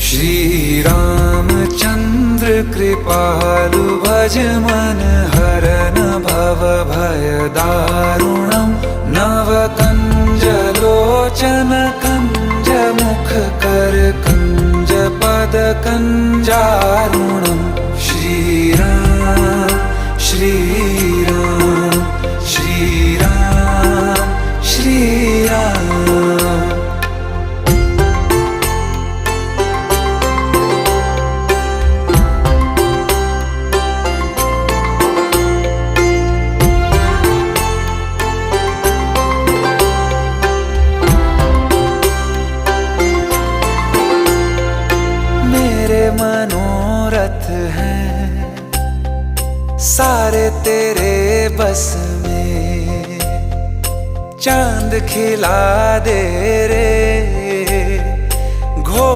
श्री रामचंद्र कृपालु भज मन हरन भव भय दारुणम नव कंज लोचन कंज मुख कर कंज पद कंजारुणम श्री राम श्री राम श्री राम श्री राम। मनोरथ हैं सारे तेरे बस में, चांद खिला दे रे